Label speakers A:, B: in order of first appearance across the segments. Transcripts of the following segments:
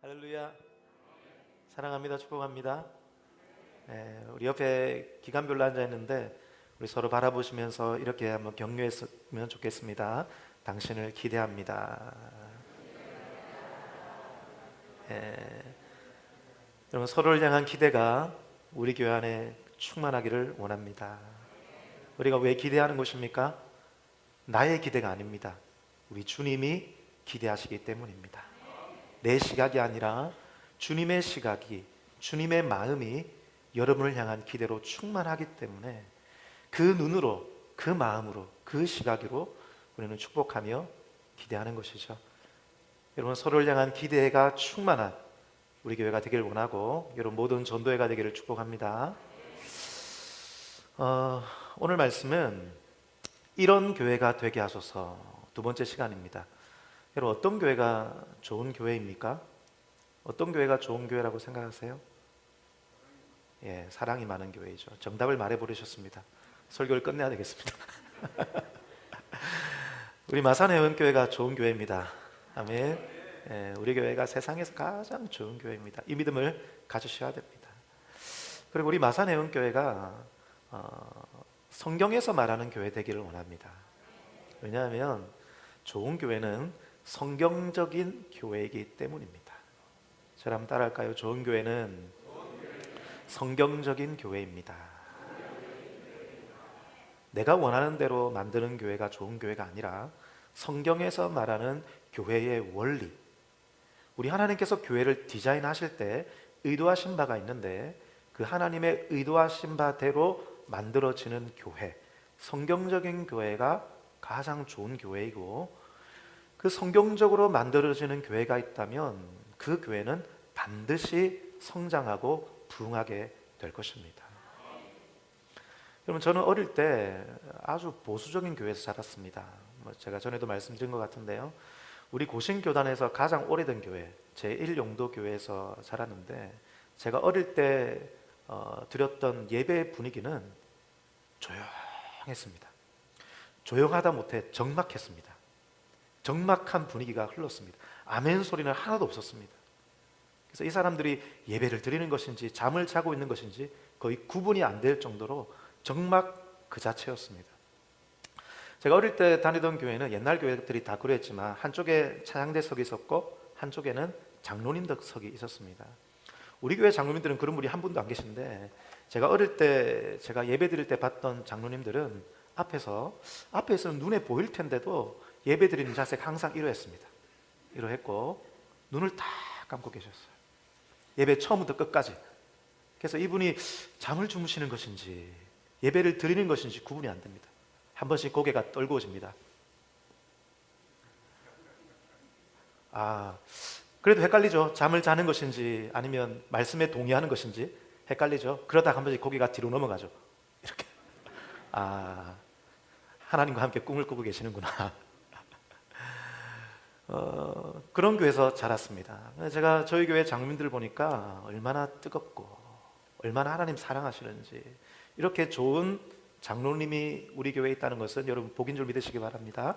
A: 할렐루야. 사랑합니다. 축복합니다. 우리 옆에 기간별로 앉아 있는데 우리 서로 바라보시면서 이렇게 한번 격려했으면 좋겠습니다. 당신을 기대합니다. 여러분, 서로를 향한 기대가 우리 교회 안에 충만하기를 원합니다. 우리가 왜 기대하는 것입니까? 나의 기대가 아닙니다. 우리 주님이 기대하시기 때문입니다. 내 시각이 아니라 주님의 시각이, 주님의 마음이 여러분을 향한 기대로 충만하기 때문에 그 눈으로, 그 마음으로, 그 시각으로 우리는 축복하며 기대하는 것이죠. 여러분, 서로를 향한 기대가 충만한 우리 교회가 되길 원하고 여러분 모든 전도회가 되기를 축복합니다. 오늘 말씀은 이런 교회가 되게 하소서 두 번째 시간입니다. 여러분, 어떤 교회가 좋은 교회입니까? 어떤 교회가 좋은 교회라고 생각하세요? 사랑이 많은 교회이죠. 정답을 말해버리셨습니다. 설교를 끝내야 되겠습니다. 우리 마산회원교회가 좋은 교회입니다. 아멘. 우리 교회가 세상에서 가장 좋은 교회입니다. 이 믿음을 가지셔야 됩니다. 그리고 우리 마산회원교회가 성경에서 말하는 교회 되기를 원합니다. 왜냐하면 좋은 교회는 성경적인 교회이기 때문입니다. 저를 한번 따라할까요? 좋은 교회는 성경적인 교회입니다. 내가 원하는 대로 만드는 교회가 좋은 교회가 아니라 성경에서 말하는 교회의 원리, 우리 하나님께서 교회를 디자인하실 때 의도하신 바가 있는데 그 하나님의 의도하신 바대로 만들어지는 교회, 성경적인 교회가 가장 좋은 교회이고, 그 성경적으로 만들어지는 교회가 있다면 그 교회는 반드시 성장하고 부흥하게 될 것입니다. 여러분, 저는 어릴 때 아주 보수적인 교회에서 자랐습니다. 제가 전에도 말씀드린 것 같은데요, 우리 고신교단에서 가장 오래된 교회 제1용도교회에서 자랐는데, 제가 어릴 때 드렸던 예배 분위기는 조용했습니다. 조용하다 못해 적막했습니다. 적막한 분위기가 흘렀습니다. 아멘 소리는 하나도 없었습니다. 그래서 이 사람들이 예배를 드리는 것인지 잠을 자고 있는 것인지 거의 구분이 안 될 정도로 적막 그 자체였습니다. 제가 어릴 때 다니던 교회는 옛날 교회들이 다 그랬지만 한쪽에 찬양대석이 있었고 한쪽에는 장로님석이 있었습니다. 우리 교회 장로님들은 그런 분이 한 분도 안 계신데, 제가 어릴 때 제가 예배 드릴 때 봤던 장로님들은 앞에서는 눈에 보일 텐데도 예배 드리는 자세가 항상 이러했습니다. 이러했고 눈을 딱 감고 계셨어요. 예배 처음부터 끝까지. 그래서 이분이 잠을 주무시는 것인지 예배를 드리는 것인지 구분이 안 됩니다. 한 번씩 고개가 떨구어집니다. 그래도 헷갈리죠. 잠을 자는 것인지 아니면 말씀에 동의하는 것인지 헷갈리죠. 그러다 한 번씩 고개가 뒤로 넘어가죠. 이렇게. 하나님과 함께 꿈을 꾸고 계시는구나. 그런 교회에서 자랐습니다. 제가 저희 교회 장로님들을 보니까 얼마나 뜨겁고 얼마나 하나님 사랑하시는지, 이렇게 좋은 장로님이 우리 교회에 있다는 것은 여러분 복인 줄 믿으시기 바랍니다.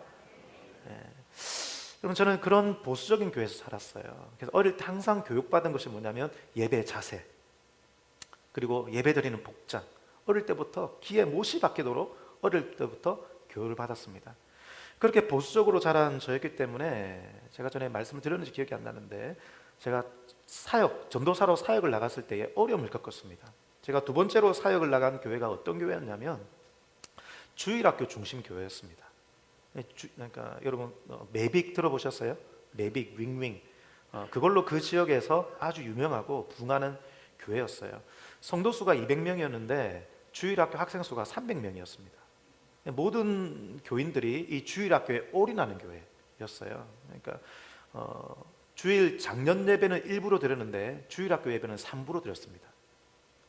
A: 여러분, 저는 그런 보수적인 교회에서 살았어요. 그래서 어릴 때 항상 교육받은 것이 뭐냐면 예배 자세, 그리고 예배 드리는 복장, 어릴 때부터 귀에 못이 박히도록 어릴 때부터 교육을 받았습니다. 그렇게 보수적으로 자란 저였기 때문에 제가 전에 말씀을 드렸는지 기억이 안 나는데, 제가 전도사로 사역을 나갔을 때에 어려움을 겪었습니다. 제가 두 번째로 사역을 나간 교회가 어떤 교회였냐면 주일학교 중심 교회였습니다. 그러니까 여러분 매빅 들어보셨어요? 매빅 윙윙, 그걸로 그 지역에서 아주 유명하고 부흥하는 교회였어요. 성도수가 200명이었는데 주일학교 학생 수가 300명이었습니다. 모든 교인들이 이 주일학교에 올인하는 교회였어요. 그러니까 주일 작년 예배는 일부로 드렸는데 주일학교 예배는 3부로 드렸습니다.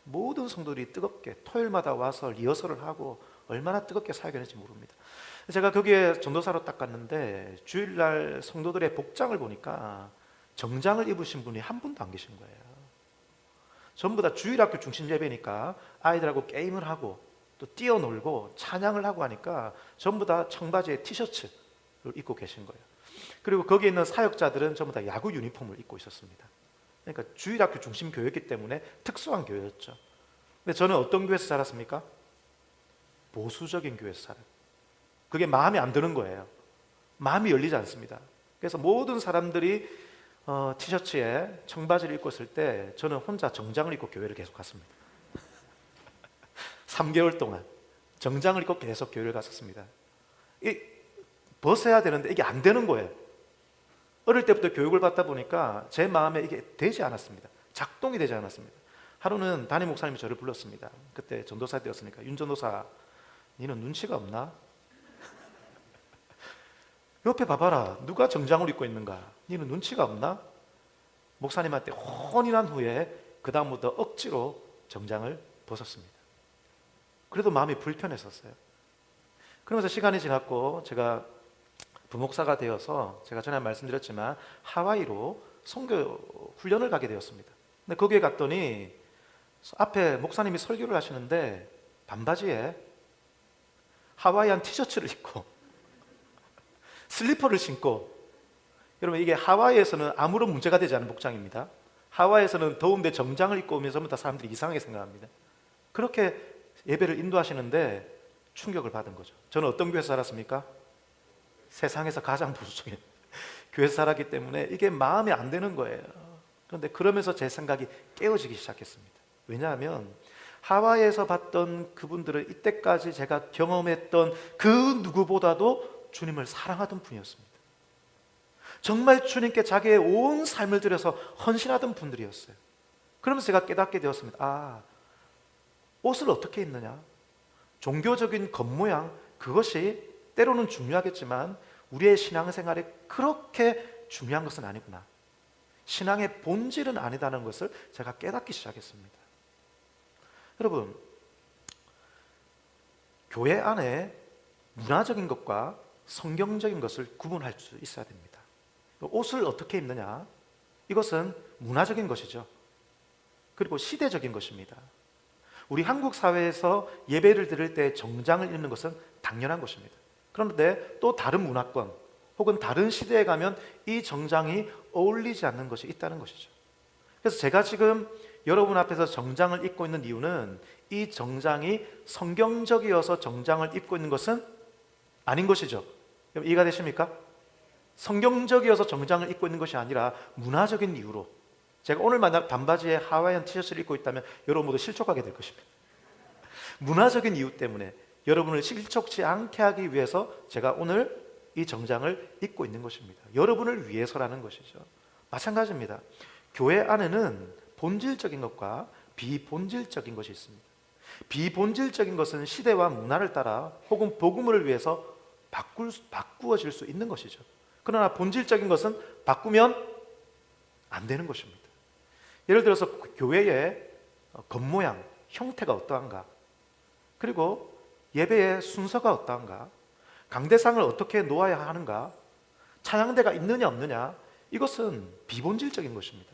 A: 모든 성도들이 뜨겁게 토요일마다 와서 리허설을 하고 얼마나 뜨겁게 사역했는지 모릅니다. 제가 거기에 전도사로 딱 갔는데 주일날 성도들의 복장을 보니까 정장을 입으신 분이 한 분도 안 계신 거예요. 전부 다 주일학교 중심 예배니까 아이들하고 게임을 하고 또 뛰어놀고 찬양을 하고 하니까 전부 다 청바지에 티셔츠를 입고 계신 거예요. 그리고 거기에 있는 사역자들은 전부 다 야구 유니폼을 입고 있었습니다. 그러니까 주일학교 중심 교회였기 때문에 특수한 교회였죠. 근데 저는 어떤 교회에서 자랐습니까? 보수적인 교회에서 자랐어요. 그게 마음에 안 드는 거예요. 마음이 열리지 않습니다. 그래서 모든 사람들이 티셔츠에 청바지를 입고 있을 때 저는 혼자 정장을 입고 교회를 계속 갔습니다. 3개월 동안 정장을 입고 계속 교회를 갔었습니다. 벗어야 되는데 이게 안 되는 거예요. 어릴 때부터 교육을 받다 보니까 제 마음에 이게 되지 않았습니다. 작동이 되지 않았습니다. 하루는 담임 목사님이 저를 불렀습니다. 그때 전도사 때였으니까, 윤 전도사, 니는 눈치가 없나? 옆에 봐봐라, 누가 정장을 입고 있는가? 니는 눈치가 없나? 목사님한테 혼인한 후에 그 다음부터 억지로 정장을 벗었습니다. 그래도 마음이 불편했었어요. 그러면서 시간이 지났고 제가 부목사가 되어서 제가 전에 말씀드렸지만 하와이로 선교 훈련을 가게 되었습니다. 근데 거기에 갔더니 앞에 목사님이 설교를 하시는데 반바지에 하와이안 티셔츠를 입고 슬리퍼를 신고, 여러분 이게 하와이에서는 아무런 문제가 되지 않은 복장입니다. 하와이에서는 더운데 정장을 입고 오면서 다 사람들이 이상하게 생각합니다. 그렇게 예배를 인도하시는데 충격을 받은 거죠. 저는 어떤 교회에서 살았습니까? 세상에서 가장 보수적인 교회에서 살았기 때문에 이게 마음에 안 드는 거예요. 그런데 그러면서 제 생각이 깨어지기 시작했습니다. 왜냐하면 하와이에서 봤던 그분들은 이때까지 제가 경험했던 그 누구보다도 주님을 사랑하던 분이었습니다. 정말 주님께 자기의 온 삶을 들여서 헌신하던 분들이었어요. 그러면서 제가 깨닫게 되었습니다. 옷을 어떻게 입느냐, 종교적인 겉모양, 그것이 때로는 중요하겠지만 우리의 신앙생활에 그렇게 중요한 것은 아니구나. 신앙의 본질은 아니다는 것을 제가 깨닫기 시작했습니다. 여러분, 교회 안에 문화적인 것과 성경적인 것을 구분할 수 있어야 됩니다. 옷을 어떻게 입느냐, 이것은 문화적인 것이죠. 그리고 시대적인 것입니다. 우리 한국 사회에서 예배를 드릴 때 정장을 입는 것은 당연한 것입니다. 그런데 또 다른 문화권 혹은 다른 시대에 가면 이 정장이 어울리지 않는 것이 있다는 것이죠. 그래서 제가 지금 여러분 앞에서 정장을 입고 있는 이유는 이 정장이 성경적이어서 정장을 입고 있는 것은 아닌 것이죠. 이해가 되십니까? 성경적이어서 정장을 입고 있는 것이 아니라 문화적인 이유로, 제가 오늘 만약 반바지에 하와이안 티셔츠를 입고 있다면 여러분 모두 실족하게 될 것입니다. 문화적인 이유 때문에 여러분을 실족치 않게 하기 위해서 제가 오늘 이 정장을 입고 있는 것입니다. 여러분을 위해서라는 것이죠. 마찬가지입니다. 교회 안에는 본질적인 것과 비본질적인 것이 있습니다. 비본질적인 것은 시대와 문화를 따라 혹은 복음을 위해서 바꾸어질 수 있는 것이죠. 그러나 본질적인 것은 바꾸면 안 되는 것입니다. 예를 들어서 교회의 겉모양, 형태가 어떠한가, 그리고 예배의 순서가 어떠한가, 강대상을 어떻게 놓아야 하는가, 찬양대가 있느냐 없느냐, 이것은 비본질적인 것입니다.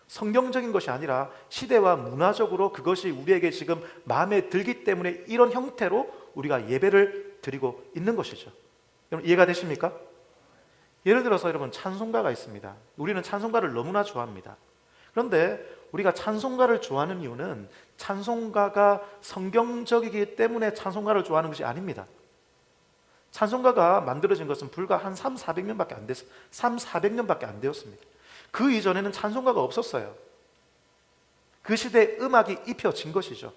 A: 성경적인 것이 아니라 시대와 문화적으로 그것이 우리에게 지금 마음에 들기 때문에 이런 형태로 우리가 예배를 드리고 있는 것이죠. 여러분 이해가 되십니까? 예를 들어서 여러분 찬송가가 있습니다. 우리는 찬송가를 너무나 좋아합니다. 그런데 우리가 찬송가를 좋아하는 이유는 찬송가가 성경적이기 때문에 찬송가를 좋아하는 것이 아닙니다. 찬송가가 만들어진 것은 불과 한 300~400년밖에 안 됐어요. 300~400년밖에 안 되었습니다. 그 이전에는 찬송가가 없었어요. 그 시대에 음악이 입혀진 것이죠.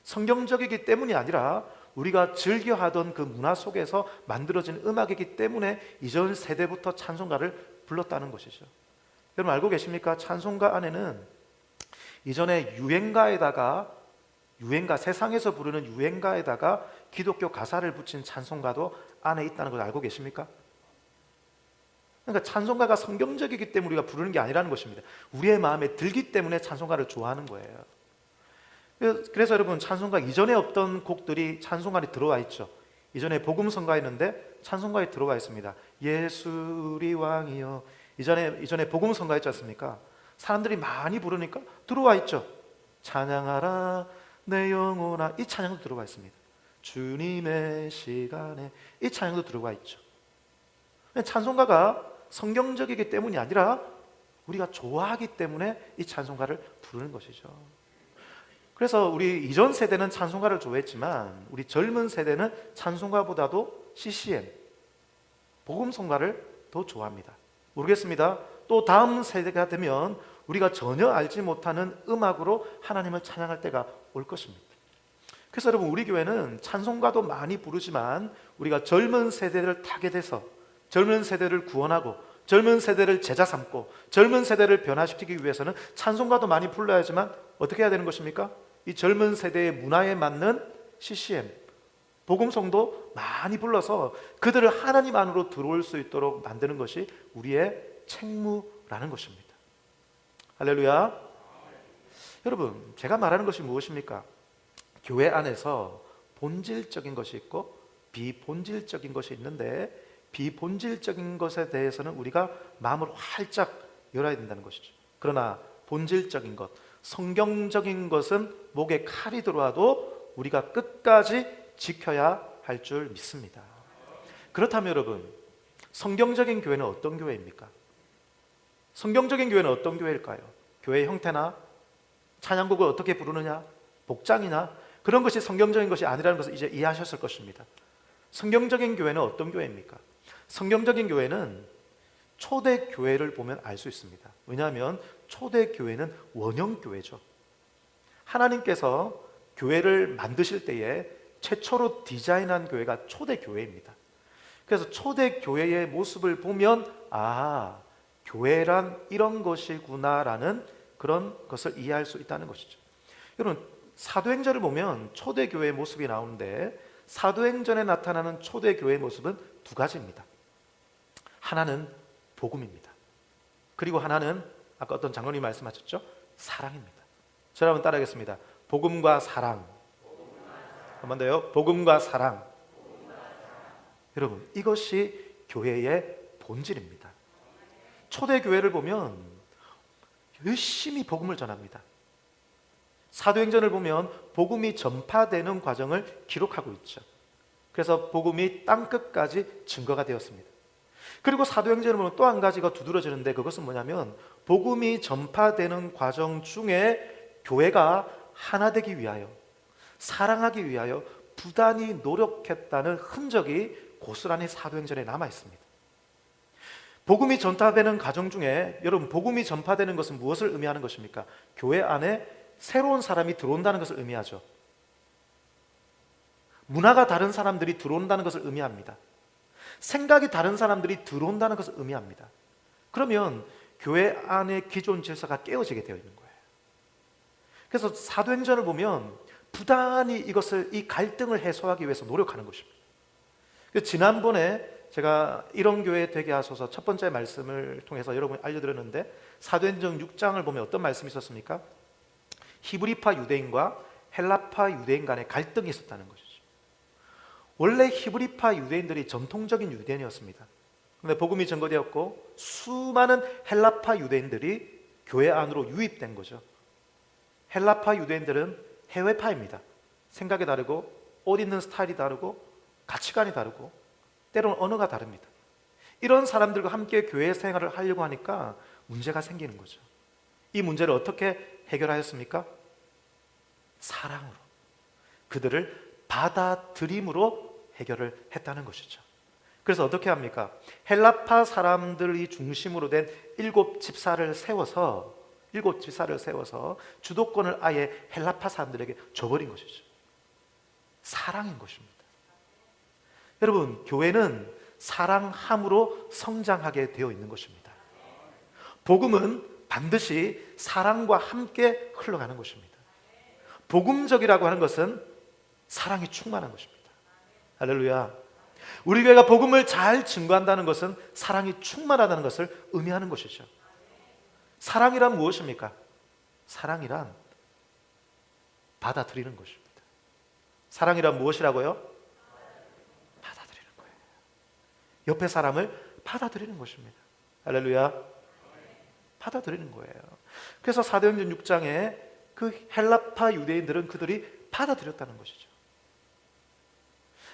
A: 성경적이기 때문이 아니라 우리가 즐겨하던 그 문화 속에서 만들어진 음악이기 때문에 이전 세대부터 찬송가를 불렀다는 것이죠. 여러분 알고 계십니까? 찬송가 안에는 이전에 유행가, 세상에서 부르는 유행가에다가 기독교 가사를 붙인 찬송가도 안에 있다는 걸 알고 계십니까? 그러니까 찬송가가 성경적이기 때문에 우리가 부르는 게 아니라는 것입니다. 우리의 마음에 들기 때문에 찬송가를 좋아하는 거예요. 그래서 여러분 찬송가 이전에 없던 곡들이 찬송가에 들어와 있죠. 이전에 복음성가였는데 찬송가에 들어와 있습니다. 예수 우리 왕이여, 이전에 복음성가였지 않습니까? 사람들이 많이 부르니까 들어와 있죠. 찬양하라 내 영혼아, 이 찬양도 들어와 있습니다. 주님의 시간에, 이 찬양도 들어와 있죠. 찬송가가 성경적이기 때문이 아니라 우리가 좋아하기 때문에 이 찬송가를 부르는 것이죠. 그래서 우리 이전 세대는 찬송가를 좋아했지만 우리 젊은 세대는 찬송가보다도 CCM, 복음성가를 더 좋아합니다. 모르겠습니다. 또 다음 세대가 되면 우리가 전혀 알지 못하는 음악으로 하나님을 찬양할 때가 올 것입니다. 그래서 여러분, 우리 교회는 찬송가도 많이 부르지만 우리가 젊은 세대를 타게 돼서 젊은 세대를 구원하고 젊은 세대를 제자 삼고 젊은 세대를 변화시키기 위해서는 찬송가도 많이 불러야지만 어떻게 해야 되는 것입니까? 이 젊은 세대의 문화에 맞는 CCM, 복음성도 많이 불러서 그들을 하나님 안으로 들어올 수 있도록 만드는 것이 우리의 책무라는 것입니다. 할렐루야. 여러분, 제가 말하는 것이 무엇입니까? 교회 안에서 본질적인 것이 있고 비본질적인 것이 있는데 비본질적인 것에 대해서는 우리가 마음을 활짝 열어야 된다는 것이죠. 그러나 본질적인 것, 성경적인 것은 목에 칼이 들어와도 우리가 끝까지 지켜야 할 줄 믿습니다. 그렇다면 여러분, 성경적인 교회는 어떤 교회입니까? 성경적인 교회는 어떤 교회일까요? 교회의 형태나 찬양곡을 어떻게 부르느냐, 복장이나 그런 것이 성경적인 것이 아니라는 것을 이제 이해하셨을 것입니다. 성경적인 교회는 어떤 교회입니까? 성경적인 교회는 초대교회를 보면 알 수 있습니다. 왜냐하면 초대교회는 원형교회죠. 하나님께서 교회를 만드실 때에 최초로 디자인한 교회가 초대교회입니다. 그래서 초대교회의 모습을 보면 아, 교회란 이런 것이구나라는 그런 것을 이해할 수 있다는 것이죠. 여러분, 사도행전을 보면 초대교회의 모습이 나오는데 사도행전에 나타나는 초대교회의 모습은 두 가지입니다. 하나는 복음입니다. 그리고 하나는 아까 어떤 장로님이 말씀하셨죠? 사랑입니다. 저를 한번 따라하겠습니다. 복음과 사랑. 한 번 더요. 복음과 사랑. 여러분, 이것이 교회의 본질입니다. 초대교회를 보면 열심히 복음을 전합니다. 사도행전을 보면 복음이 전파되는 과정을 기록하고 있죠. 그래서 복음이 땅끝까지 증거가 되었습니다. 그리고 사도행전을 보면 또 한 가지가 두드러지는데 그것은 뭐냐면 복음이 전파되는 과정 중에 교회가 하나 되기 위하여, 사랑하기 위하여 부단히 노력했다는 흔적이 고스란히 사도행전에 남아 있습니다. 복음이 전파되는 과정 중에 여러분, 복음이 전파되는 것은 무엇을 의미하는 것입니까? 교회 안에 새로운 사람이 들어온다는 것을 의미하죠. 문화가 다른 사람들이 들어온다는 것을 의미합니다. 생각이 다른 사람들이 들어온다는 것을 의미합니다. 그러면 교회 안의 기존 질서가 깨어지게 되어 있는 거예요. 그래서 사도행전을 보면 부단히 이 갈등을 해소하기 위해서 노력하는 것입니다. 지난번에 제가 이런 교회 되게 하소서 첫 번째 말씀을 통해서 여러분이 알려드렸는데 사도행전 6장을 보면 어떤 말씀이 있었습니까? 히브리파 유대인과 헬라파 유대인 간의 갈등이 있었다는 것이죠. 원래 히브리파 유대인들이 전통적인 유대인이었습니다. 그런데 복음이 전거되었고 수많은 헬라파 유대인들이 교회 안으로 유입된 거죠. 헬라파 유대인들은 해외파입니다. 생각이 다르고 옷 입는 스타일이 다르고 가치관이 다르고 때로는 언어가 다릅니다. 이런 사람들과 함께 교회 생활을 하려고 하니까 문제가 생기는 거죠. 이 문제를 어떻게 해결하였습니까? 사랑으로, 그들을 받아들임으로 해결을 했다는 것이죠. 그래서 어떻게 합니까? 헬라파 사람들이 중심으로 된 7집사를 세워서 주도권을 아예 헬라파 사람들에게 줘버린 것이죠. 사랑인 것입니다. 여러분, 교회는 사랑함으로 성장하게 되어 있는 것입니다. 복음은 반드시 사랑과 함께 흘러가는 것입니다. 복음적이라고 하는 것은 사랑이 충만한 것입니다. 할렐루야. 우리 교회가 복음을 잘 증거한다는 것은 사랑이 충만하다는 것을 의미하는 것이죠. 사랑이란 무엇입니까? 사랑이란 받아들이는 것입니다. 사랑이란 무엇이라고요? 받아들이는 거예요. 옆에 사람을 받아들이는 것입니다. 할렐루야. 받아들이는 거예요. 그래서 사도행전 6장에 그 헬라파 유대인들은 그들이 받아들였다는 것이죠.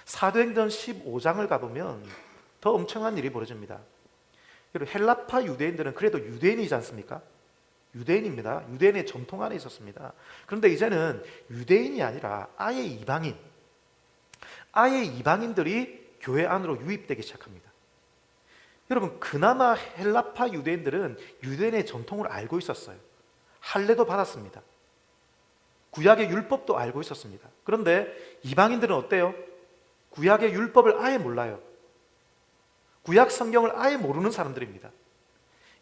A: 사도행전 15장을 가보면 더 엄청난 일이 벌어집니다. 그리고 헬라파 유대인들은 그래도 유대인이지 않습니까? 유대인입니다. 유대인의 전통 안에 있었습니다. 그런데 이제는 유대인이 아니라 아예 이방인들이 교회 안으로 유입되기 시작합니다. 여러분, 그나마 헬라파 유대인들은 유대인의 전통을 알고 있었어요. 할례도 받았습니다. 구약의 율법도 알고 있었습니다. 그런데 이방인들은 어때요? 구약의 율법을 아예 몰라요. 구약 성경을 아예 모르는 사람들입니다.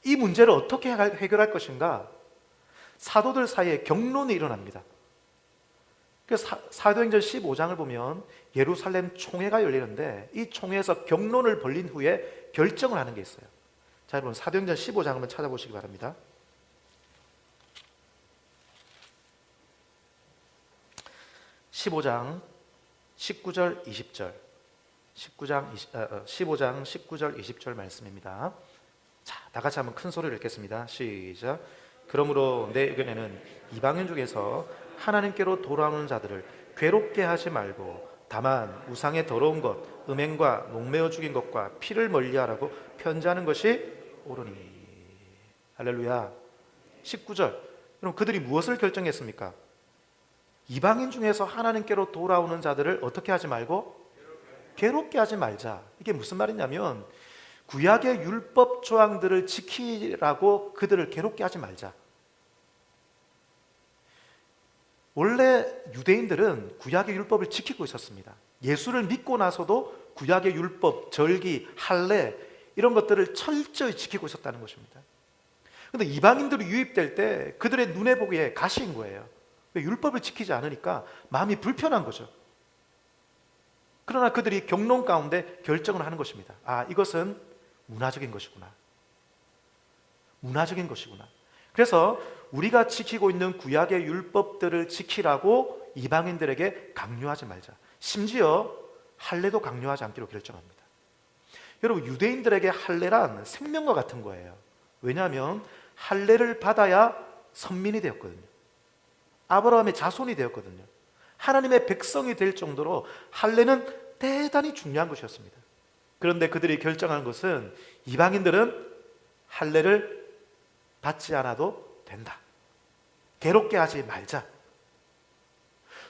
A: 이 문제를 어떻게 해결할 것인가? 사도들 사이에 경론이 일어납니다. 사도행전 15장을 보면 예루살렘 총회가 열리는데 이 총회에서 경론을 벌린 후에 결정을 하는 게 있어요. 자, 여러분 사도행전 15장 한번 찾아보시기 바랍니다. 15장 19절 20절 15장 19절 20절 말씀입니다. 자, 다 같이 한번 큰 소리를 읽겠습니다. 시작. 그러므로 내 의견에는 이방인 중에서 하나님께로 돌아오는 자들을 괴롭게 하지 말고 다만 우상의 더러운 것, 음행과 목매어 죽인 것과 피를 멀리하라고 편지하는 것이 옳으니. 할렐루야. 19절. 그럼 그들이 무엇을 결정했습니까? 이방인 중에서 하나님께로 돌아오는 자들을 어떻게 하지 말고? 괴롭게 하지 말자. 이게 무슨 말이냐면 구약의 율법 조항들을 지키라고 그들을 괴롭게 하지 말자. 원래 유대인들은 구약의 율법을 지키고 있었습니다. 예수를 믿고 나서도 구약의 율법, 절기, 할례 이런 것들을 철저히 지키고 있었다는 것입니다. 그런데 이방인들이 유입될 때 그들의 눈에 보기에 가시인 거예요. 율법을 지키지 않으니까 마음이 불편한 거죠. 그러나 그들이 경론 가운데 결정을 하는 것입니다. 아, 이것은 문화적인 것이구나. 문화적인 것이구나. 그래서 우리가 지키고 있는 구약의 율법들을 지키라고 이방인들에게 강요하지 말자. 심지어 할례도 강요하지 않기로 결정합니다. 여러분, 유대인들에게 할례란 생명과 같은 거예요. 왜냐하면 할례를 받아야 선민이 되었거든요. 아브라함의 자손이 되었거든요. 하나님의 백성이 될 정도로 할례는 대단히 중요한 것이었습니다. 그런데 그들이 결정한 것은 이방인들은 할례를 받지 않아도 된다. 괴롭게 하지 말자.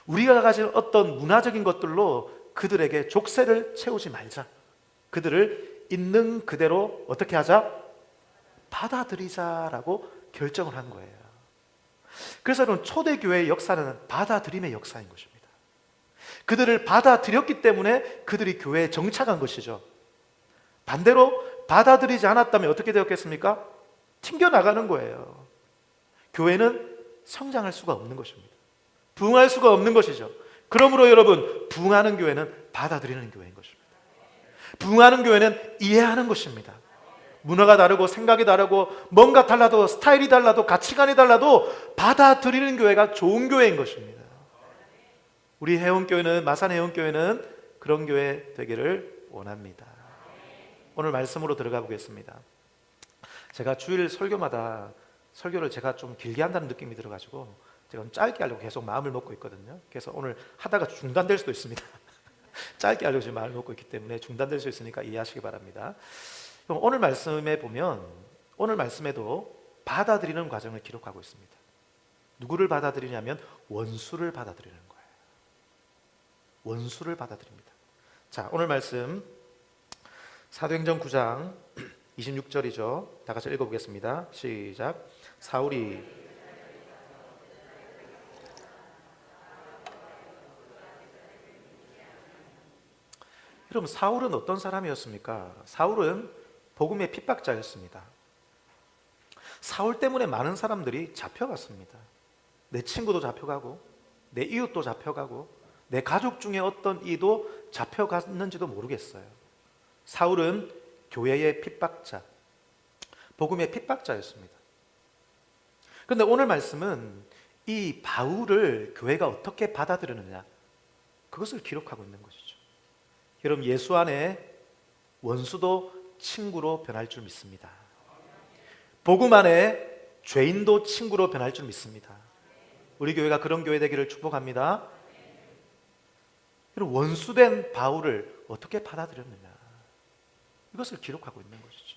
A: 우리가 가진 어떤 문화적인 것들로 그들에게 족쇄를 채우지 말자. 그들을 있는 그대로 어떻게 하자? 받아들이자라고 결정을 한 거예요. 그래서 여러분, 초대교회의 역사는 받아들임의 역사인 것입니다. 그들을 받아들였기 때문에 그들이 교회에 정착한 것이죠. 반대로 받아들이지 않았다면 어떻게 되었겠습니까? 튕겨나가는 거예요. 교회는 성장할 수가 없는 것입니다. 부흥할 수가 없는 것이죠. 그러므로 여러분, 부흥하는 교회는 받아들이는 교회인 것입니다. 부흥하는 교회는 이해하는 것입니다. 문화가 다르고 생각이 다르고 뭔가 달라도 스타일이 달라도 가치관이 달라도 받아들이는 교회가 좋은 교회인 것입니다. 우리 해운교회는, 마산 해운교회는 그런 교회 되기를 원합니다. 오늘 말씀으로 들어가 보겠습니다. 제가 주일 설교마다 설교를 제가 좀 길게 한다는 느낌이 들어가지고 제가 짧게 하려고 계속 마음을 먹고 있거든요. 그래서 오늘 하다가 중단될 수도 있습니다. 짧게 하려고 지금 마음을 먹고 있기 때문에 중단될 수 있으니까 이해하시기 바랍니다. 오늘 말씀에 보면 오늘 말씀에도 받아들이는 과정을 기록하고 있습니다. 누구를 받아들이냐면 원수를 받아들이는 거예요. 원수를 받아들입니다. 자, 오늘 말씀 사도행전 9장 26절이죠. 다 같이 읽어보겠습니다. 시작. 사울이 여러분, 사울은 어떤 사람이었습니까? 사울은 복음의 핍박자였습니다. 사울 때문에 많은 사람들이 잡혀갔습니다. 내 친구도 잡혀가고 내 이웃도 잡혀가고 내 가족 중에 어떤 이도 잡혀갔는지도 모르겠어요. 사울은 교회의 핍박자, 복음의 핍박자였습니다. 그런데 오늘 말씀은 이 바울을 교회가 어떻게 받아들였느냐, 그것을 기록하고 있는 것이죠. 여러분, 예수 안에 원수도 친구로 변할 줄 믿습니다. 복음 안에 죄인도 친구로 변할 줄 믿습니다. 우리 교회가 그런 교회 되기를 축복합니다. 여러분, 원수된 바울을 어떻게 받아들였느냐, 이것을 기록하고 있는 것이죠.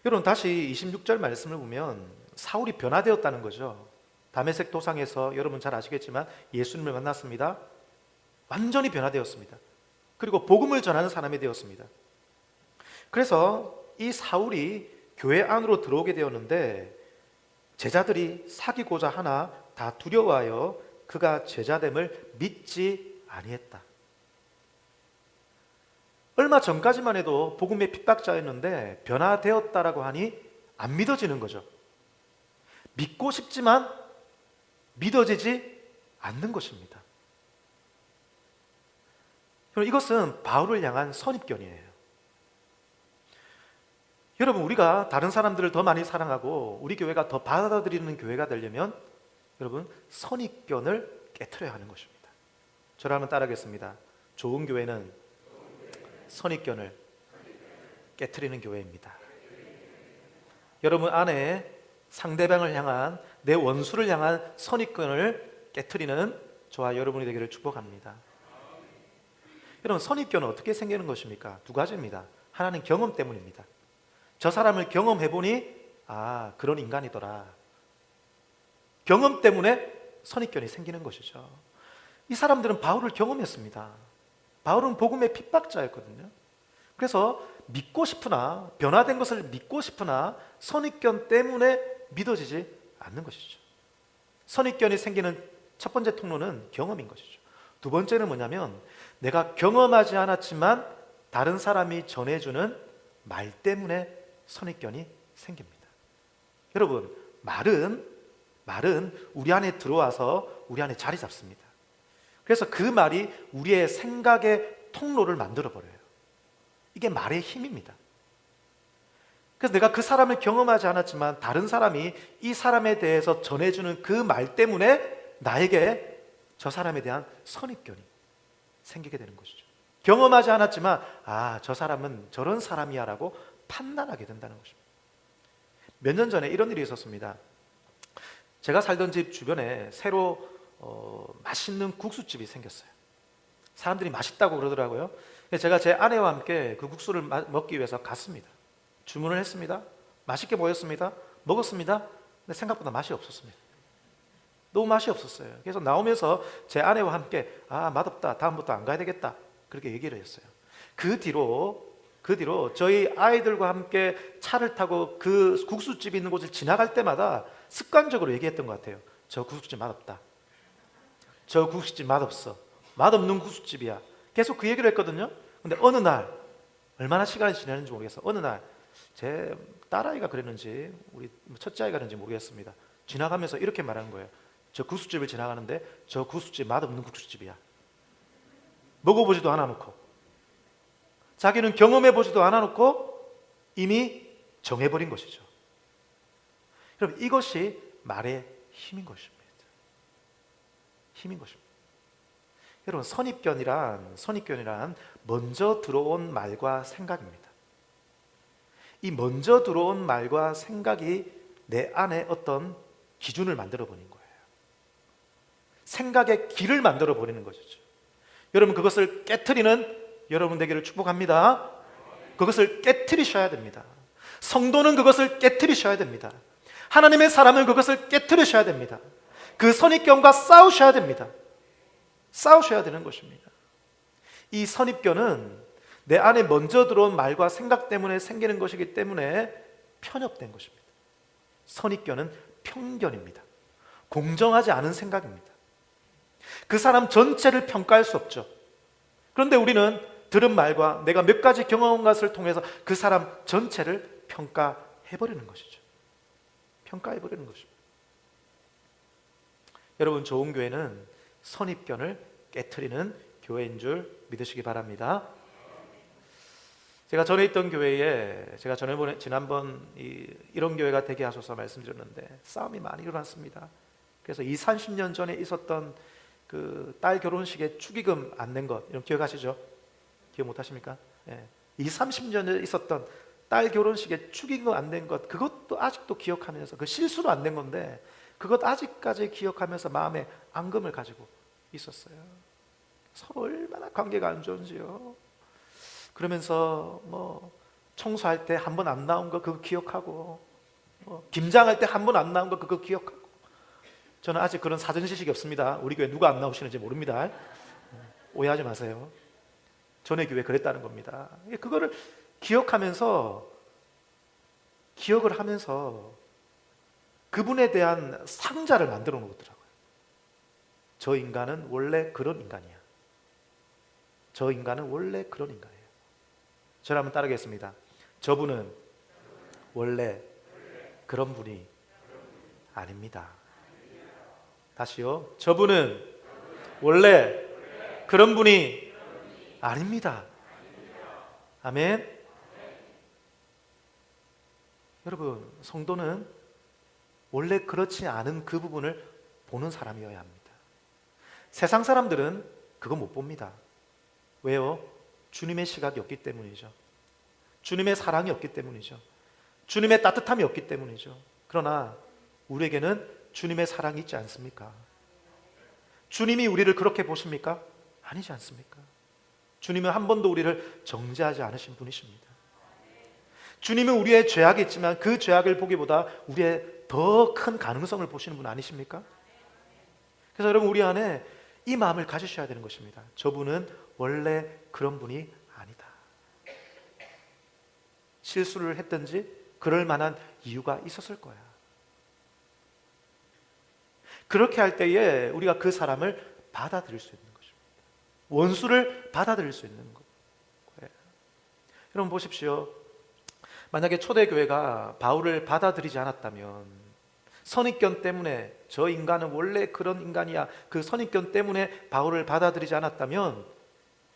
A: 여러분 다시 26절 말씀을 보면 사울이 변화되었다는 거죠. 다메섹 도상에서 여러분 잘 아시겠지만 예수님을 만났습니다. 완전히 변화되었습니다. 그리고 복음을 전하는 사람이 되었습니다. 그래서 이 사울이 교회 안으로 들어오게 되었는데 제자들이 사귀고자 하나 다 두려워하여 그가 제자됨을 믿지 아니했다. 얼마 전까지만 해도 복음의 핍박자였는데 변화되었다라고 하니 안 믿어지는 거죠. 믿고 싶지만 믿어지지 않는 것입니다. 이것은 바울을 향한 선입견이에요. 여러분, 우리가 다른 사람들을 더 많이 사랑하고 우리 교회가 더 받아들이는 교회가 되려면 여러분 선입견을 깨트려야 하는 것입니다. 저를 한번 따라하겠습니다. 좋은 교회는 선입견을 깨트리는 교회입니다. 여러분 안에 상대방을 향한, 내 원수를 향한 선입견을 깨트리는 저와 여러분이 되기를 축복합니다. 여러분, 선입견은 어떻게 생기는 것입니까? 두 가지입니다. 하나는 경험 때문입니다. 저 사람을 경험해보니 그런 인간이더라. 경험 때문에 선입견이 생기는 것이죠. 이 사람들은 바울을 경험했습니다. 바울은 복음의 핍박자였거든요. 그래서 믿고 싶으나, 변화된 것을 믿고 싶으나 선입견 때문에 믿어지지 않는 것이죠. 선입견이 생기는 첫 번째 통로는 경험인 것이죠. 두 번째는 뭐냐면 내가 경험하지 않았지만 다른 사람이 전해주는 말 때문에 선입견이 생깁니다. 여러분, 말은 우리 안에 들어와서 우리 안에 자리 잡습니다. 그래서 그 말이 우리의 생각의 통로를 만들어 버려요. 이게 말의 힘입니다. 그래서 내가 그 사람을 경험하지 않았지만 다른 사람이 이 사람에 대해서 전해주는 그 말 때문에 나에게 저 사람에 대한 선입견이 생기게 되는 것이죠. 경험하지 않았지만 저 사람은 저런 사람이야 라고 판단하게 된다는 것입니다. 몇 년 전에 이런 일이 있었습니다. 제가 살던 집 주변에 새로 맛있는 국수집이 생겼어요. 사람들이 맛있다고 그러더라고요. 제가 제 아내와 함께 그 국수를 먹기 위해서 갔습니다. 주문을 했습니다. 맛있게 보였습니다. 먹었습니다. 근데 생각보다 맛이 없었습니다. 너무 맛이 없었어요. 그래서 나오면서 제 아내와 함께 맛없다, 다음부터 안 가야 되겠다, 그렇게 얘기를 했어요. 그 뒤로 저희 아이들과 함께 차를 타고 그 국수집이 있는 곳을 지나갈 때마다 습관적으로 얘기했던 것 같아요. 저 국수집 맛없다, 저 국수집 맛없어, 맛없는 국수집이야. 계속 그 얘기를 했거든요. 근데 어느 날, 얼마나 시간이 지났는지 모르겠어, 어느 날 제 딸아이가 그랬는지 우리 첫째 아이가 그랬는지 모르겠습니다. 지나가면서 이렇게 말하는 거예요. 저 국수집을 지나가는데 저 국수집 맛없는 국수집이야. 먹어보지도 않아놓고, 자기는 경험해보지도 않아놓고 이미 정해버린 것이죠. 여러분, 이것이 말의 힘인 것입니다. 힘인 것입니다. 여러분, 선입견이란 먼저 들어온 말과 생각입니다. 이 먼저 들어온 말과 생각이 내 안에 어떤 기준을 만들어 버린 거예요. 생각의 길을 만들어 버리는 것이죠. 여러분, 그것을 깨트리는 여러분 되기를 축복합니다. 그것을 깨트리셔야 됩니다. 성도는 그것을 깨트리셔야 됩니다. 하나님의 사람은 그것을 깨트리셔야 됩니다. 그 선입견과 싸우셔야 됩니다. 싸우셔야 되는 것입니다. 이 선입견은 내 안에 먼저 들어온 말과 생각 때문에 생기는 것이기 때문에 편협된 것입니다. 선입견은 편견입니다. 공정하지 않은 생각입니다. 그 사람 전체를 평가할 수 없죠. 그런데 우리는 들은 말과 내가 몇 가지 경험한 것을 통해서 그 사람 전체를 평가해버리는 것이죠. 평가해버리는 것입니다. 여러분, 좋은 교회는 선입견을 깨트리는 교회인 줄 믿으시기 바랍니다. 제가 전에 있던 교회에 지난번 이런 교회가 되게 하소서 말씀드렸는데 싸움이 많이 일어났습니다. 그래서 30년 전에 있었던 그 딸 결혼식에 축의금 안 낸 것, 이런 기억하시죠? 기억 못 하십니까? 30년 전에 있었던 딸 결혼식에 축의금 안 낸 것, 그것도 아직도 기억하면서, 그 실수로 안 낸 건데 그것 아직까지 기억하면서 마음에 앙금을 가지고 있었어요. 서로 얼마나 관계가 안 좋은지요. 그러면서 청소할 때 한 번 안 나온 거 그거 기억하고, 김장할 때 한 번 안 나온 거 그거 기억하고. 저는 아직 그런 사전 지식이 없습니다. 우리 교회 누가 안 나오시는지 모릅니다. 오해하지 마세요. 전에 교회 그랬다는 겁니다. 그거를 기억하면서 기억을 하면서 그분에 대한 상자를 만들어 놓더라고요. 저 인간은 원래 그런 인간이야. 저 인간은 원래 그런 인간이에요. 저를 한번 따르겠습니다. 저분은 원래 그런 분이 아닙니다. 다시요. 저분은 원래 그런 분이 아닙니다. 아멘. 여러분, 성도는 원래 그렇지 않은 그 부분을 보는 사람이어야 합니다. 세상 사람들은 그거 못 봅니다. 왜요? 주님의 시각이 없기 때문이죠. 주님의 사랑이 없기 때문이죠. 주님의 따뜻함이 없기 때문이죠. 그러나 우리에게는 주님의 사랑이 있지 않습니까? 주님이 우리를 그렇게 보십니까? 아니지 않습니까? 주님은 한 번도 우리를 정죄하지 않으신 분이십니다. 주님은 우리의 죄악이 있지만 그 죄악을 보기보다 우리의 더 큰 가능성을 보시는 분 아니십니까? 그래서 여러분, 우리 안에 이 마음을 가지셔야 되는 것입니다. 저분은 원래 그런 분이 아니다. 실수를 했든지 그럴 만한 이유가 있었을 거야. 그렇게 할 때에 우리가 그 사람을 받아들일 수 있는 것입니다. 원수를 받아들일 수 있는 거예요. 여러분 보십시오. 만약에 초대교회가 바울을 받아들이지 않았다면, 선입견 때문에 저 인간은 원래 그런 인간이야, 그 선입견 때문에 바울을 받아들이지 않았다면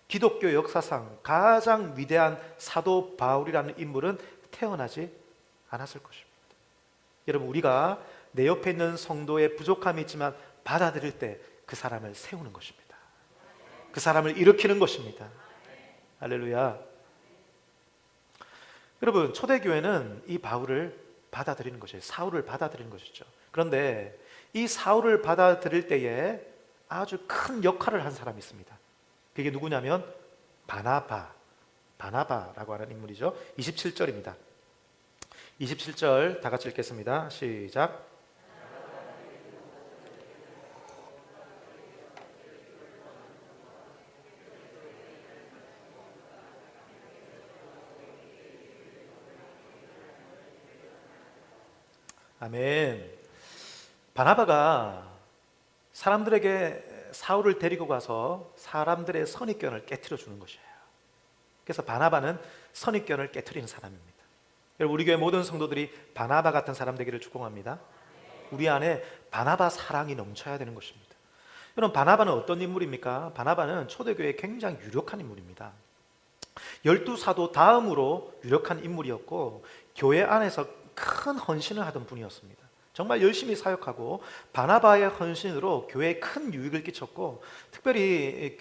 A: 기독교 역사상 가장 위대한 사도 바울이라는 인물은 태어나지 않았을 것입니다. 여러분, 우리가 내 옆에 있는 성도의 부족함이 있지만 받아들일 때 그 사람을 세우는 것입니다. 그 사람을 일으키는 것입니다. 할렐루야. 여러분, 초대교회는 이 바울을 받아들이는 것이에요. 사울을 받아들이는 것이죠. 그런데 이 사울을 받아들일 때에 아주 큰 역할을 한 사람이 있습니다. 그게 누구냐면 바나바라고 하는 인물이죠. 27절입니다. 27절 다 같이 읽겠습니다. 시작. 아멘. 바나바가 사람들에게 사울을 데리고 가서 사람들의 선입견을 깨트려 주는 것이에요. 그래서 바나바는 선입견을 깨트리는 사람입니다. 여러분, 우리 교회 모든 성도들이 바나바 같은 사람 되기를 축복합니다. 우리 안에 바나바 사랑이 넘쳐야 되는 것입니다. 여러분, 바나바는 어떤 인물입니까? 바나바는 초대교회에 굉장히 유력한 인물입니다. 12사도 다음으로 유력한 인물이었고, 교회 안에서 큰 헌신을 하던 분이었습니다. 정말 열심히 사역하고 바나바의 헌신으로 교회에 큰 유익을 끼쳤고, 특별히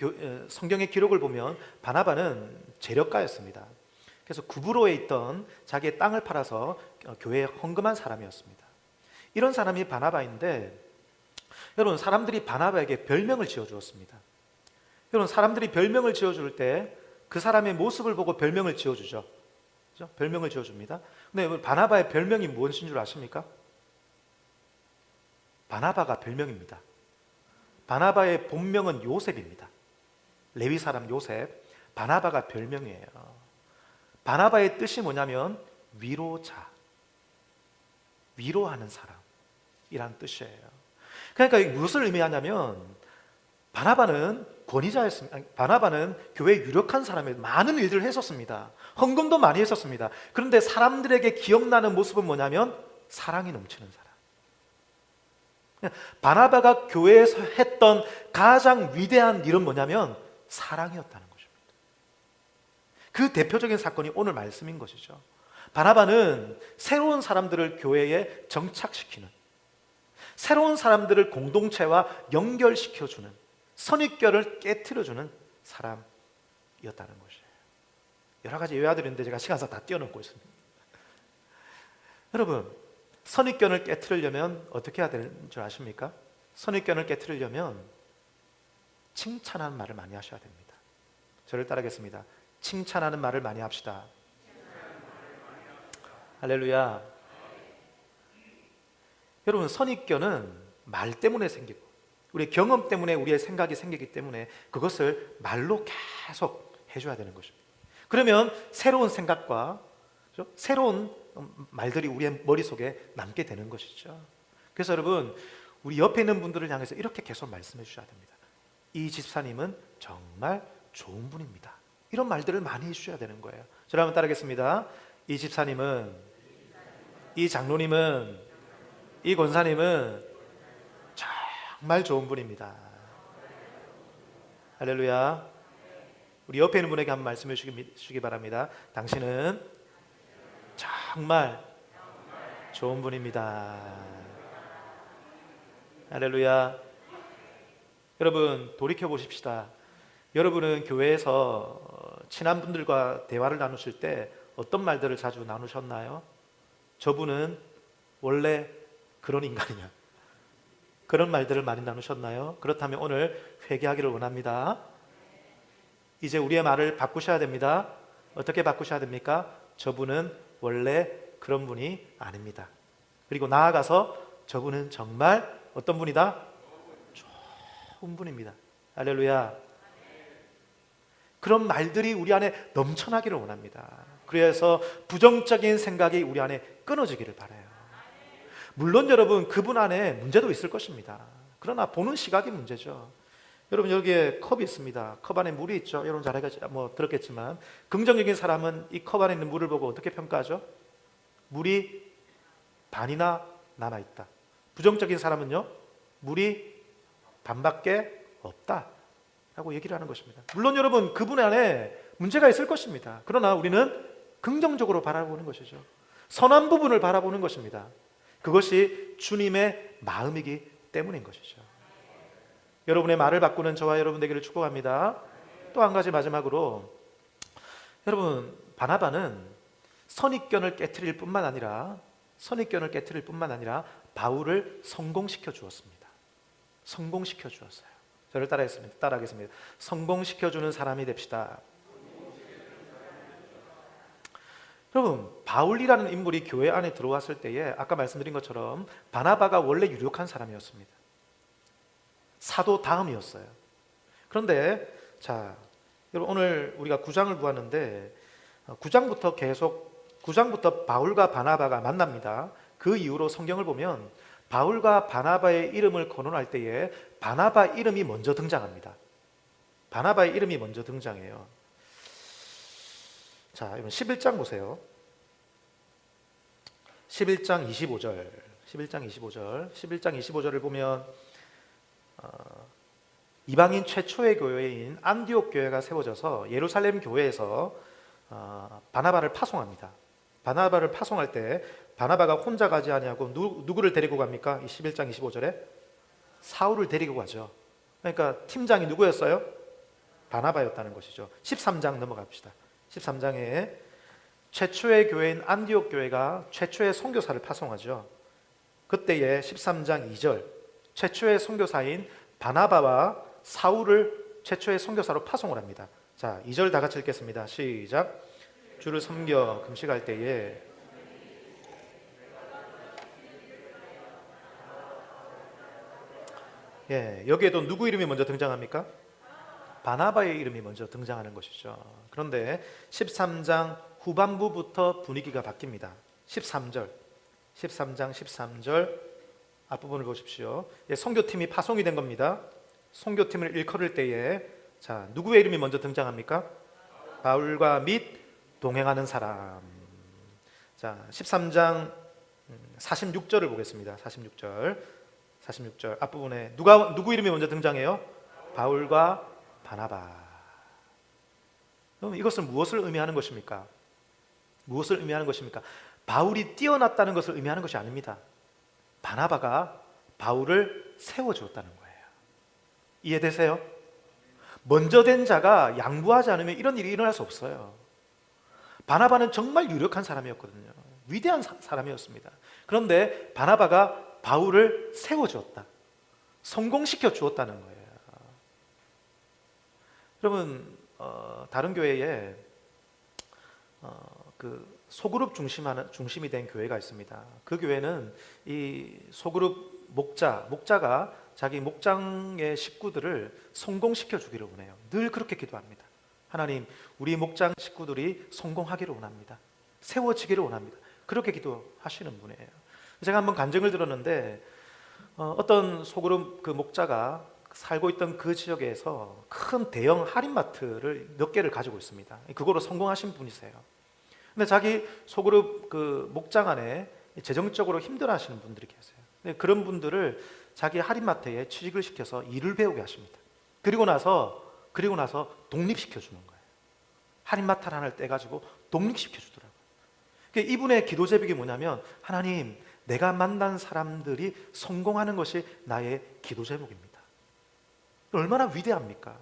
A: 성경의 기록을 보면 바나바는 재력가였습니다. 그래서 구브로에 있던 자기의 땅을 팔아서 교회에 헌금한 사람이었습니다. 이런 사람이 바나바인데, 여러분, 사람들이 바나바에게 별명을 지어주었습니다. 여러분, 사람들이 별명을 지어줄 때 그 사람의 모습을 보고 별명을 지어주죠. 그렇죠? 별명을 지어줍니다. 근데 바나바의 별명이 무엇인 줄 아십니까? 바나바가 별명입니다. 바나바의 본명은 요셉입니다. 레위 사람 요셉. 바나바가 별명이에요. 바나바의 뜻이 뭐냐면 위로자, 위로하는 사람이란 뜻이에요. 그러니까 무엇을 의미하냐면, 바나바는 권위자였습니다. 바나바는 교회에 유력한 사람이에요. 많은 일들을 했었습니다. 헌금도 많이 했었습니다. 그런데 사람들에게 기억나는 모습은 뭐냐면 사랑이 넘치는 사람. 바나바가 교회에서 했던 가장 위대한 일은 뭐냐면 사랑이었다는 것입니다. 그 대표적인 사건이 오늘 말씀인 것이죠. 바나바는 새로운 사람들을 교회에 정착시키는, 새로운 사람들을 공동체와 연결시켜주는, 선입견을 깨트려주는 사람이었다는 것이에요. 여러 가지 예화들이 있는데 제가 시간상 다 띄워놓고 있습니다. 여러분, 선입견을 깨트리려면 어떻게 해야 되는 줄 아십니까? 선입견을 깨트리려면 칭찬하는 말을 많이 하셔야 됩니다. 저를 따르겠습니다. 칭찬하는 말을 많이 합시다. 할렐루야. 여러분, 선입견은 말 때문에 생기고 우리의 경험 때문에 우리의 생각이 생기기 때문에 그것을 말로 계속 해줘야 되는 것입니다. 그러면 새로운 생각과 새로운 말들이 우리의 머릿속에 남게 되는 것이죠. 그래서 여러분, 우리 옆에 있는 분들을 향해서 이렇게 계속 말씀해 주셔야 됩니다. 이 집사님은 정말 좋은 분입니다. 이런 말들을 많이 해주셔야 되는 거예요. 저를 한번 따르겠습니다. 이 집사님은, 이 장로님은, 이 권사님은 정말 좋은 분입니다. 할렐루야. 우리 옆에 있는 분에게 한번 말씀해 주시기 바랍니다. 당신은 정말 좋은 분입니다. 할렐루야. 여러분, 돌이켜 보십시다. 여러분은 교회에서 친한 분들과 대화를 나누실 때 어떤 말들을 자주 나누셨나요? 저분은 원래 그런 인간이냐? 그런 말들을 많이 나누셨나요? 그렇다면 오늘 회개하기를 원합니다. 이제 우리의 말을 바꾸셔야 됩니다. 어떻게 바꾸셔야 됩니까? 저분은 원래 그런 분이 아닙니다. 그리고 나아가서 저분은 정말 어떤 분이다? 좋은 분입니다. 할렐루야. 그런 말들이 우리 안에 넘쳐나기를 원합니다. 그래서 부정적인 생각이 우리 안에 끊어지기를 바라요. 물론 여러분, 그분 안에 문제도 있을 것입니다. 그러나 보는 시각이 문제죠. 여러분, 여기에 컵이 있습니다. 컵 안에 물이 있죠. 여러분 잘 들었겠지만 긍정적인 사람은 이 컵 안에 있는 물을 보고 어떻게 평가하죠? 물이 반이나 남아있다. 부정적인 사람은요, 물이 반밖에 없다 라고 얘기를 하는 것입니다. 물론 여러분, 그분 안에 문제가 있을 것입니다. 그러나 우리는 긍정적으로 바라보는 것이죠. 선한 부분을 바라보는 것입니다. 그것이 주님의 마음이기 때문인 것이죠. 여러분의 말을 바꾸는 저와 여러분 되기를 축복합니다. 또 한 가지 마지막으로, 여러분, 바나바는 선입견을 깨트릴 뿐만 아니라 바울을 성공시켜 주었습니다. 성공시켜 주었어요. 저를 따라하겠습니다. 성공시켜 주는 사람이 됩시다. 여러분, 바울이라는 인물이 교회 안에 들어왔을 때에 아까 말씀드린 것처럼 바나바가 원래 유력한 사람이었습니다. 사도 다음이었어요. 그런데 자, 여러분, 오늘 우리가 9장을 보았는데 9장부터 바울과 바나바가 만납니다. 그 이후로 성경을 보면 바울과 바나바의 이름을 거론할 때에 바나바 이름이 먼저 등장합니다. 바나바의 이름이 먼저 등장해요. 자, 여러분 11장 보세요. 11장 25절을 보면 이방인 최초의 교회인 안디옥 교회가 세워져서 예루살렘 교회에서 바나바를 파송합니다. 바나바를 파송할 때 바나바가 혼자 가지 아니하고 누구를 데리고 갑니까? 11장 25절에 사울을 데리고 가죠. 그러니까 팀장이 누구였어요? 바나바였다는 것이죠. 13장 넘어갑시다. 13장에 최초의 교회인 안디옥 교회가 최초의 선교사를 파송하죠. 그때에 13장 2절 최초의 선교사인 바나바와 사울을 최초의 선교사로 파송을 합니다. 자, 2절 다 같이 읽겠습니다. 시작. 주를 섬겨 금식할 때에 여기에도 누구 이름이 먼저 등장합니까? 바나바의 이름이 먼저 등장하는 것이죠. 그런데 13장 후반부부터 분위기가 바뀝니다. 13장 13절 앞부분을 보십시오. 선교팀이 파송이 된 겁니다. 선교팀을 일컬을 때에 자, 누구의 이름이 먼저 등장합니까? 바울과 및 동행하는 사람. 자, 13장 46절을 보겠습니다. 46절 앞부분에 누구 이름이 먼저 등장해요? 바울과 바나바. 그럼 이것은 무엇을 의미하는 것입니까? 바울이 뛰어났다는 것을 의미하는 것이 아닙니다. 바나바가 바울을 세워주었다는 거예요. 이해되세요? 먼저 된 자가 양보하지 않으면 이런 일이 일어날 수 없어요. 바나바는 정말 유력한 사람이었거든요. 위대한 사람이었습니다. 그런데 바나바가 바울을 세워주었다. 성공시켜 주었다는 거예요. 여러분, 다른 교회에 소그룹 중심이 된 교회가 있습니다. 그 교회는 이 소그룹 목자가 자기 목장의 식구들을 성공시켜 주기를 원해요. 늘 그렇게 기도합니다. 하나님, 우리 목장 식구들이 성공하기를 원합니다. 세워지기를 원합니다. 그렇게 기도하시는 분이에요. 제가 한번 간증을 들었는데 어떤 소그룹 그 목자가 살고 있던 그 지역에서 큰 대형 할인마트를 몇 개를 가지고 있습니다. 그거로 성공하신 분이세요. 근데 자기 소그룹 그 목장 안에 재정적으로 힘들어하시는 분들이 계세요. 그런 분들을 자기 할인마트에 취직을 시켜서 일을 배우게 하십니다. 그리고 나서 독립시켜 주는 거예요. 할인마트 하나를 떼가지고 독립시켜 주더라고요. 이분의 기도 제목이 뭐냐면, 하나님, 내가 만난 사람들이 성공하는 것이 나의 기도 제목입니다. 얼마나 위대합니까?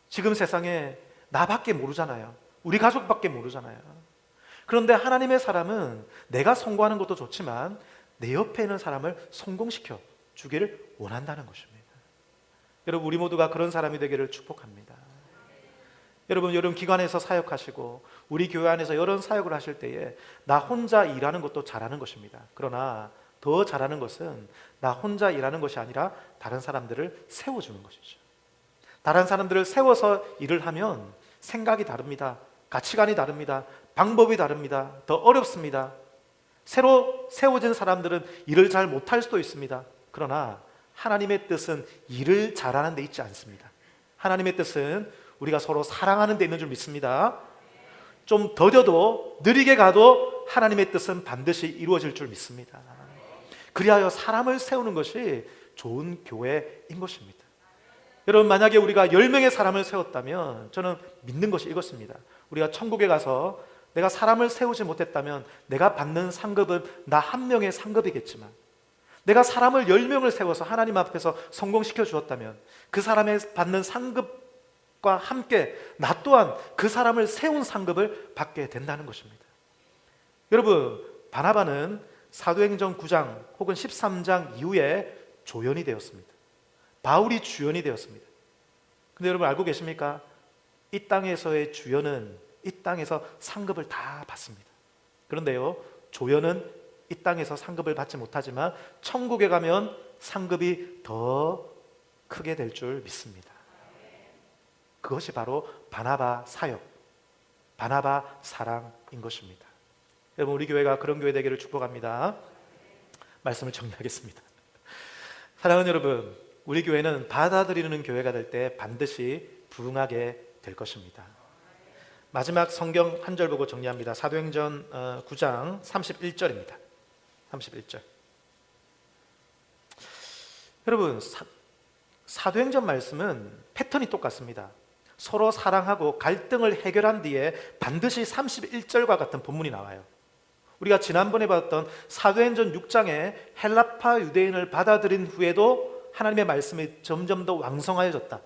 A: 지금 세상에 나밖에 모르잖아요. 우리 가족밖에 모르잖아요. 그런데 하나님의 사람은 내가 성공하는 것도 좋지만 내 옆에 있는 사람을 성공시켜 주기를 원한다는 것입니다. 여러분, 우리 모두가 그런 사람이 되기를 축복합니다. 여러분 기관에서 사역하시고 우리 교회 안에서 이런 사역을 하실 때에 나 혼자 일하는 것도 잘하는 것입니다. 그러나 더 잘하는 것은 나 혼자 일하는 것이 아니라 다른 사람들을 세워주는 것이죠. 다른 사람들을 세워서 일을 하면 생각이 다릅니다. 가치관이 다릅니다. 방법이 다릅니다. 더 어렵습니다. 새로 세워진 사람들은 일을 잘 못할 수도 있습니다. 그러나 하나님의 뜻은 일을 잘하는 데 있지 않습니다. 하나님의 뜻은 우리가 서로 사랑하는 데 있는 줄 믿습니다. 좀 더뎌도 느리게 가도 하나님의 뜻은 반드시 이루어질 줄 믿습니다. 그리하여 사람을 세우는 것이 좋은 교회인 것입니다. 여러분, 만약에 우리가 10명의 사람을 세웠다면 저는 믿는 것이 이것입니다. 우리가 천국에 가서 내가 사람을 세우지 못했다면 내가 받는 상급은 나 한 명의 상급이겠지만, 내가 사람을 10명을 세워서 하나님 앞에서 성공시켜 주었다면 그 사람의 받는 상급과 함께 나 또한 그 사람을 세운 상급을 받게 된다는 것입니다. 여러분, 바나바는 사도행전 9장 혹은 13장 이후에 조연이 되었습니다. 바울이 주연이 되었습니다. 근데 여러분 알고 계십니까? 이 땅에서의 주연은 이 땅에서 상급을 다 받습니다. 그런데요, 조연은 이 땅에서 상급을 받지 못하지만 천국에 가면 상급이 더 크게 될 줄 믿습니다. 그것이 바로 바나바 사역, 바나바 사랑인 것입니다. 여러분, 우리 교회가 그런 교회 되기를 축복합니다. 말씀을 정리하겠습니다. 사랑하는 여러분, 우리 교회는 받아들이는 교회가 될 때 반드시 부흥하게 될 것입니다. 마지막 성경 한 절 보고 정리합니다. 사도행전 9장 31절입니다. 31절. 여러분, 사도행전 말씀은 패턴이 똑같습니다. 서로 사랑하고 갈등을 해결한 뒤에 반드시 31절과 같은 본문이 나와요. 우리가 지난번에 봤던 사도행전 6장에 헬라파 유대인을 받아들인 후에도 하나님의 말씀이 점점 더 왕성하여졌다,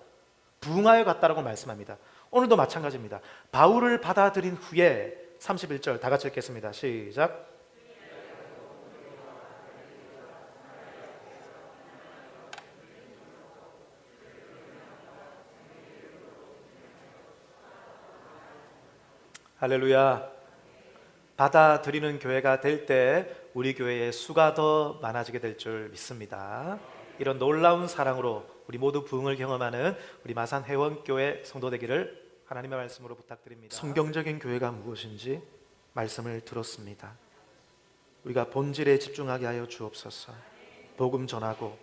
A: 부흥하여 갔다라고 말씀합니다. 오늘도 마찬가지입니다. 바울을 받아들인 후에 31절 다 같이 읽겠습니다. 시작. 할렐루야. 받아들이는 교회가 될 때 우리 교회의 수가 더 많아지게 될 줄 믿습니다. 이런 놀라운 사랑으로 우리 모두 부흥을 경험하는 우리 마산 회원교회 성도 되기를 하나님의 말씀으로 부탁드립니다. 성경적인 교회가 무엇인지 말씀을 들었습니다. 우리가 본질에 집중하게 하여 주옵소서. 복음 전하고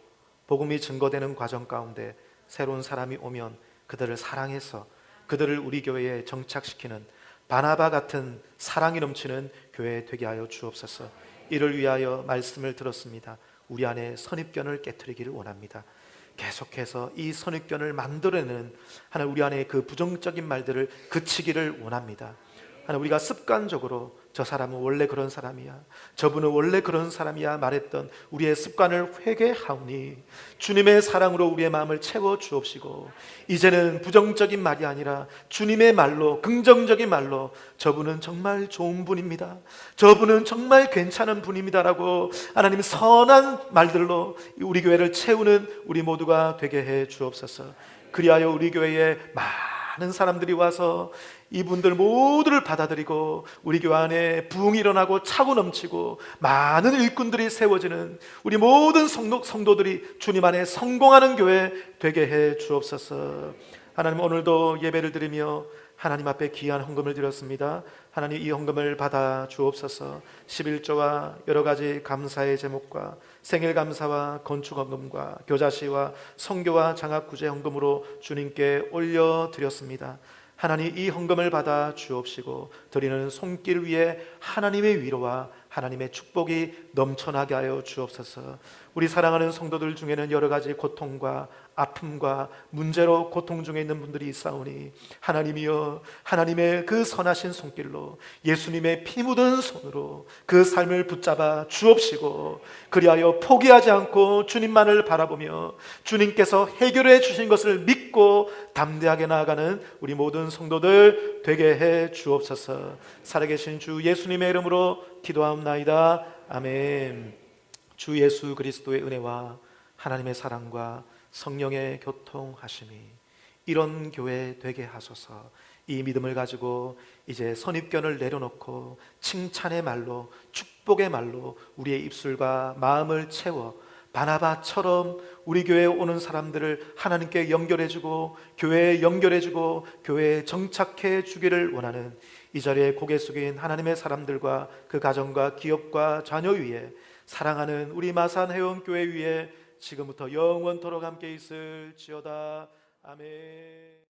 A: 복음이 증거되는 과정 가운데 새로운 사람이 오면 그들을 사랑해서 그들을 우리 교회에 정착시키는 바나바 같은 사랑이 넘치는 교회 되게 하여 주옵소서. 이를 위하여 말씀을 들었습니다. 우리 안에 선입견을 깨트리기를 원합니다. 계속해서 이 선입견을 만들어내는 하나님, 우리 안에 그 부정적인 말들을 그치기를 원합니다. 하나님, 우리가 습관적으로 저 사람은 원래 그런 사람이야, 저분은 원래 그런 사람이야 말했던 우리의 습관을 회개하오니 주님의 사랑으로 우리의 마음을 채워 주옵시고, 이제는 부정적인 말이 아니라 주님의 말로, 긍정적인 말로 저분은 정말 좋은 분입니다, 저분은 정말 괜찮은 분입니다라고 하나님 선한 말들로 우리 교회를 채우는 우리 모두가 되게 해 주옵소서. 그리하여 우리 교회에 많은 사람들이 와서 이분들 모두를 받아들이고 우리 교회 안에 부흥이 일어나고 차고 넘치고 많은 일꾼들이 세워지는 우리 모든 성도들이 주님 안에 성공하는 교회 되게 해 주옵소서. 하나님, 오늘도 예배를 드리며 하나님 앞에 귀한 헌금을 드렸습니다. 하나님, 이 헌금을 받아 주옵소서. 11조와 여러 가지 감사의 제목과 생일 감사와 건축 헌금과 교자시와 선교와 장학 구제 헌금으로 주님께 올려 드렸습니다. 하나님, 이 헌금을 받아 주옵시고 드리는 손길 위에 하나님의 위로와 하나님의 축복이 넘쳐나게 하여 주옵소서. 우리 사랑하는 성도들 중에는 여러 가지 고통과 아픔과 문제로 고통 중에 있는 분들이 있사오니 하나님이여, 하나님의 그 선하신 손길로 예수님의 피 묻은 손으로 그 삶을 붙잡아 주옵시고 그리하여 포기하지 않고 주님만을 바라보며 주님께서 해결해 주신 것을 믿고 담대하게 나아가는 우리 모든 성도들 되게 해 주옵소서. 살아계신 주 예수님의 이름으로 기도하옵나이다. 아멘. 주 예수 그리스도의 은혜와 하나님의 사랑과 성령의 교통하심이 이런 교회 되게 하소서. 이 믿음을 가지고 이제 선입견을 내려놓고 칭찬의 말로, 축복의 말로 우리의 입술과 마음을 채워 바나바처럼 우리 교회에 오는 사람들을 하나님께 연결해주고 교회에 연결해주고 교회에 정착해 주기를 원하는 이 자리에 고개 숙인 하나님의 사람들과 그 가정과 기업과 자녀 위에, 사랑하는 우리 마산 회원교회 위에 지금부터 영원토록 함께 있을지어다. 아멘.